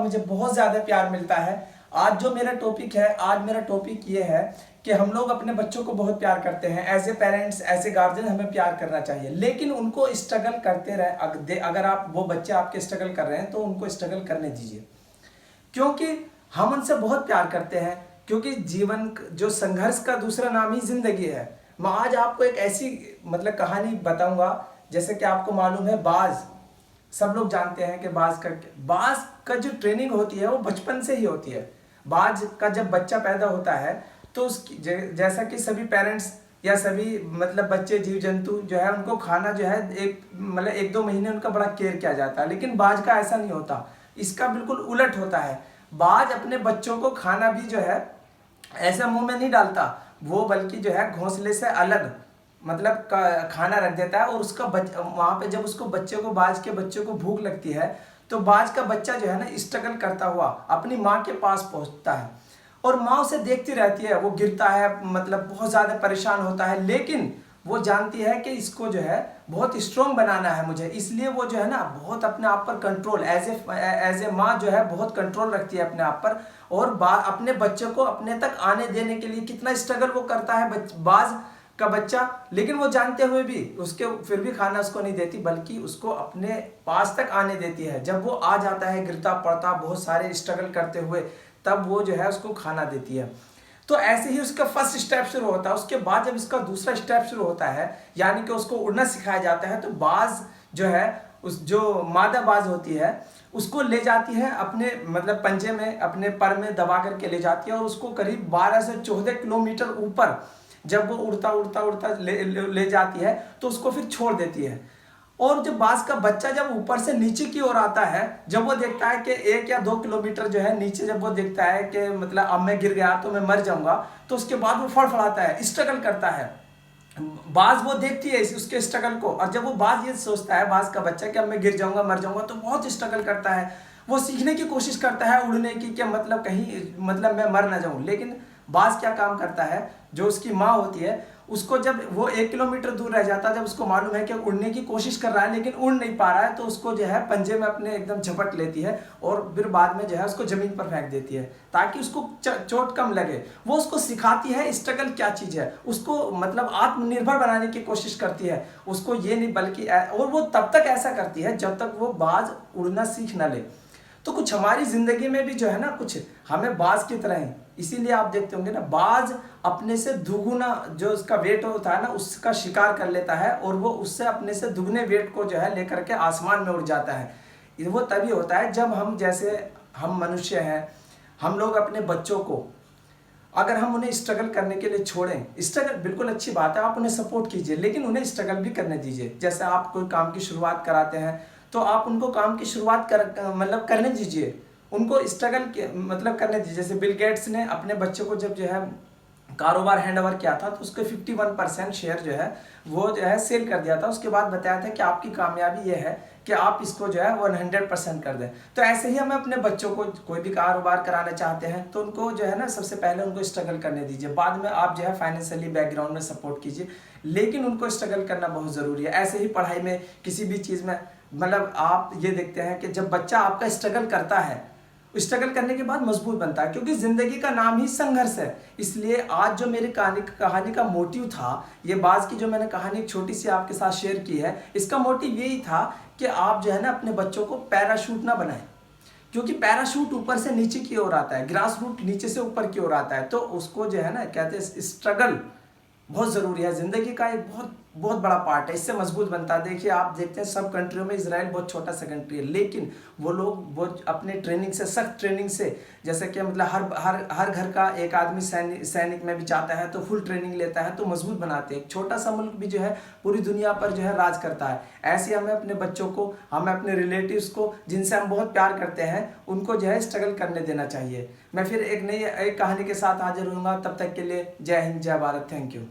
मुझे बहुत ज़्यादा प्यार मिलता है। आज जो मेरा टॉपिक है, आज मेरा टॉपिक ये है कि हम लोग अपने बच्चों को बहुत प्यार करते हैं। As a parents, as a guardian हमें प्यार करना चाहिए, लेकिन उनको स्ट्रगल करते रहे। अगर आप वो बच्चे आपके स्ट्रगल कर रहे हैं तो उनको स्ट्रगल करने दीजिए, क्योंकि हम उनसे बहुत प्यार करते हैं। क्योंकि जीवन जो संघर्ष का दूसरा नाम ही जिंदगी है। मैं आज आपको एक ऐसी कहानी बताऊंगा, जैसे कि आपको मालूम है बाज, सब लोग जानते हैं कि बाज का जो ट्रेनिंग होती है वो बचपन से ही होती है। बाज का जब बच्चा पैदा होता है तो उसकी जैसा कि सभी पेरेंट्स या सभी बच्चे जीव जंतु जो है उनको खाना जो है एक दो महीने उनका बड़ा केयर किया जाता है, लेकिन बाज का ऐसा नहीं होता। इसका बिल्कुल उलट होता है। बाज अपने बच्चों को खाना भी जो है ऐसा मुंह में नहीं डालता, वो बल्कि जो है घोंसले से अलग खाना रख देता है। और उसका वहां पे जब उसको बाज के बच्चे को भूख लगती है तो बाज का बच्चा जो है ना स्ट्रगल करता हुआ अपनी माँ के पास पहुंचता है, और माँ उसे देखती रहती है। वो गिरता है, बहुत ज़्यादा परेशान होता है, लेकिन वो जानती है कि इसको जो है बहुत स्ट्रॉन्ग बनाना है मुझे, इसलिए वो जो है ना बहुत अपने आप पर कंट्रोल, एज ए माँ जो है बहुत कंट्रोल रखती है अपने आप पर। और अपने बच्चे को अपने तक आने देने के लिए कितना स्ट्रगल वो करता है बाज का बच्चा, लेकिन वो जानते हुए भी उसके फिर भी खाना उसको नहीं देती, बल्कि उसको अपने पास तक आने देती है। जब वो आ जाता है गिरता पड़ता बहुत सारे स्ट्रगल करते हुए, तब वो जो है उसको खाना देती है। तो ऐसे ही उसका फर्स्ट स्टेप शुरू होता है। उसके बाद जब इसका दूसरा स्टेप शुरू होता है, यानी कि उसको उड़ना सिखाया जाता है, तो बाज जो है उस जो मादा बाज होती है उसको ले जाती है अपने पंजे में, अपने पर में दबा करके ले जाती है, और उसको करीब 12 से 14 किलोमीटर ऊपर जब वो उड़ता उड़ता उड़ता ले जाती है तो उसको फिर छोड़ देती है। और जब बाज का बच्चा जब ऊपर से नीचे की ओर आता है, जब वो देखता है कि 1 या 2 किलोमीटर जो है नीचे, जब वो देखता है कि अब मैं गिर गया तो मैं मर जाऊंगा, तो उसके बाद वो फड़फड़ाता है, स्ट्रगल करता है। बाज वो देखती है उसके स्ट्रगल को, और जब वो बाज ये सोचता है, बाज का बच्चा, कि अब मैं गिर जाऊंगा मर जाऊंगा, तो बहुत स्ट्रगल करता है। वो सीखने की कोशिश करता है उड़ने की, कि कहीं मैं मर ना जाऊं। लेकिन बाज क्या काम करता है, जो उसकी माँ होती है उसको, जब वो 1 किलोमीटर दूर रह जाता है, जब उसको मालूम है कि उड़ने की कोशिश कर रहा है लेकिन उड़ नहीं पा रहा है, तो उसको जो है पंजे में अपने एकदम झपट लेती है, और फिर बाद में जो है उसको जमीन पर फेंक देती है ताकि उसको चोट कम लगे। वो उसको सिखाती है स्ट्रगल क्या चीज़ है, उसको आत्मनिर्भर बनाने की कोशिश करती है, उसको ये नहीं बल्कि, और वो तब तक ऐसा करती है जब तक वो बाज उड़ना सीख ना ले। तो कुछ हमारी जिंदगी में भी जो है ना, कुछ हमें बाज की तरह है। इसीलिए आप देखते होंगे ना, बाज अपने से दुगुना जो उसका वेट होता है ना उसका शिकार कर लेता है, और वो उससे अपने से दुगने वेट को जो है लेकर के आसमान में उड़ जाता है। वो तभी होता है जब हम, जैसे हम मनुष्य हैं, हम लोग अपने बच्चों को अगर हम उन्हें स्ट्रगल करने के लिए छोड़ें, स्ट्रगल बिल्कुल अच्छी बात है, आप उन्हें सपोर्ट कीजिए, लेकिन उन्हें स्ट्रगल भी करने दीजिए। जैसे आप कोई काम की शुरुआत कराते हैं तो आप उनको काम की शुरुआत करने दीजिए, उनको स्ट्रगल करने दीजिए। जैसे बिल गेट्स ने अपने बच्चों को जब जो है कारोबार हैंड ओवर किया था, तो उसके 51% शेयर जो है वो जो है सेल कर दिया था। उसके बाद बताया था कि आपकी कामयाबी ये है कि आप इसको जो है 100% कर दें। तो ऐसे ही हमें अपने बच्चों को कोई भी कारोबार कराना चाहते हैं तो उनको जो है ना, सबसे पहले उनको स्ट्रगल करने दीजिए, बाद में आप जो है फाइनेंशियली बैकग्राउंड में सपोर्ट कीजिए, लेकिन उनको स्ट्रगल करना बहुत ज़रूरी है। ऐसे ही पढ़ाई में, किसी भी चीज़ में, आप ये देखते हैं कि जब बच्चा आपका स्ट्रगल करता है, स्ट्रगल करने के बाद मजबूत बनता है, क्योंकि जिंदगी का नाम ही संघर्ष है। इसलिए आज जो मेरी कहानी का मोटिव था, ये बाज की जो मैंने कहानी एक छोटी सी आपके साथ शेयर की है, इसका मोटिव यही था कि आप जो है ना अपने बच्चों को पैराशूट ना बनाएं, क्योंकि पैराशूट ऊपर से नीचे की ओर आता है, ग्रास रूट नीचे से ऊपर की ओर आता है। तो उसको जो है ना, कहते हैं स्ट्रगल बहुत ज़रूरी है, ज़िंदगी का एक बहुत बहुत बड़ा पार्ट है, इससे मजबूत बनता है। देखिए आप देखते हैं सब कंट्रियों में, इजराइल बहुत छोटा सा कंट्री है, लेकिन वो अपने ट्रेनिंग से, सख्त ट्रेनिंग से, जैसे कि हर घर का एक आदमी सैनिक में भी जाता है तो फुल ट्रेनिंग लेता है, तो मजबूत बनाते हैं। एक छोटा सा मुल्क भी जो है पूरी दुनिया पर जो है राज करता है। ऐसे हमें अपने बच्चों को, हमें अपने रिलेटिव्स को, जिनसे हम बहुत प्यार करते हैं, उनको जो है स्ट्रगल करने देना चाहिए। मैं फिर एक नई कहानी के साथ हाजिर होऊंगा, तब तक के लिए जय हिंद, जय भारत, थैंक यू।